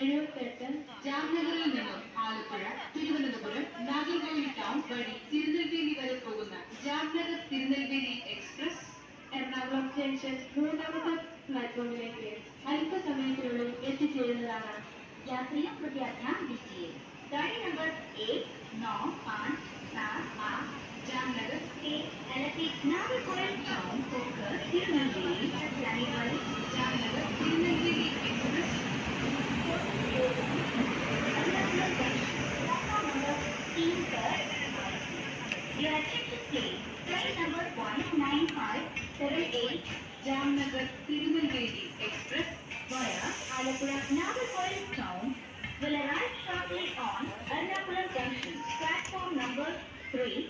78 ജാംനഗറിൽ നിന്നും ആലപ്പുഴ, തിരുവനന്തപുരം, നാഗർകോവിൽ ടൗൺ വഴി തിരുനെൽവേലി വരെ പോകുന്ന ജാംനഗർ തിരുനെൽവേലി എക്സ്പ്രസ് എറണാകുളം ജംഗ്ഷൻ 3ാമത്തെ പ്ലാറ്റ്ഫോമിലേക്ക് അല്പസമയത്തിനുള്ളിൽ എത്തിച്ചേരുന്നതാണ്. यात्रियों कृपया ध्यान दीजिए। गाड़ी नंबर 1, 9, 5, 7, 8 जामनगर से नागरकोविल टाउन होकर तिरुनेलवेली तक जाने वाली जामनगर तिरुनेलवेली एक्सप्रेस नंबर 3 पर your attention please. Train number 19578 Jamnagar Tirunelveli express via Alapura Nagarcoil town will arrive shortly on Ernakulam Junction, platform number 3.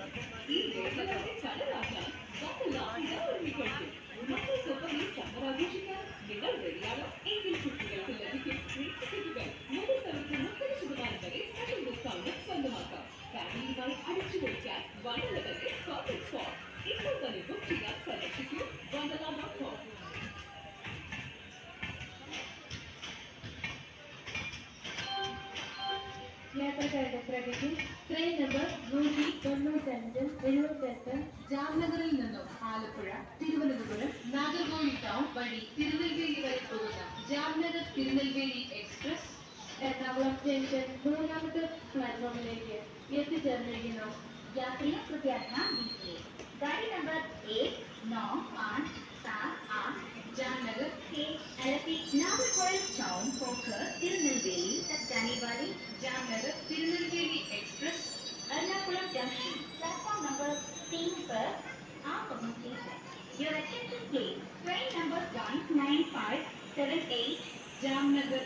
ഈ വേഗതയുടെ ചലനാക്കാൻ നമ്മളെല്ലാം ഒരുമിക്കുന്നു. മക്കൾക്കൊപ്പം ഈ സമ്മർ ആഘോഷിക്കാൻ നിങ്ങൾ റെഡിയാണോ? എങ്കിൽ കുട്ടികൾക്ക് ലഭിക്കും ഫ്രീ ടിക്കറ്റുകൾ. 30% വരെ സ്പെഷ്യൽ ഡിസ്കൗണ്ട് സ്വന്തമാക്കാം. ഫാമിലിയുമായി അടിച്ചു പൊളിക്കാൻ വണ്ടർല തന്നെ പെർഫെക്റ്റ് സ്പോട്ട്. ഇപ്പോൾ തന്നെ ബുക്ക് ചെയ്യാൻ സന്ദർശിക്കൂ wonderla.com. യാത്രക്കാരുടെ ശ്രദ്ധയ്ക്ക് ട്രെയിൻ നമ്പർ 195 ജാംനഗറിൽ നിന്നും ആലപ്പുഴ, തിരുവനന്തപുരം, നാഗർകോവിൽ ടൗൺ വഴി തിരുനെൽവേലി വരെ പോകുന്ന ജാംനഗർ തിരുനെൽവേലി എക്സ്പ്രസ് എറണാകുളം ജംഗ്ഷൻ 3ാമത്തെ പ്ലാറ്റ്ഫോമിലേക്ക് എത്തിച്ചേർന്നിരിക്കുന്നു. यात्रियों कृपया ध्यान दीजिए। गाड़ी नंबर 1, 9, 5, 7, 8 जामनगर से नागरकोविल टाउन होकर तिरुनेलवेली तक जाने वाली Jamnagar Tirunelveli express Ernakulam junction platform number 3 पर आ पहुंची है। Your attention please. Train number 19578 Jamnagar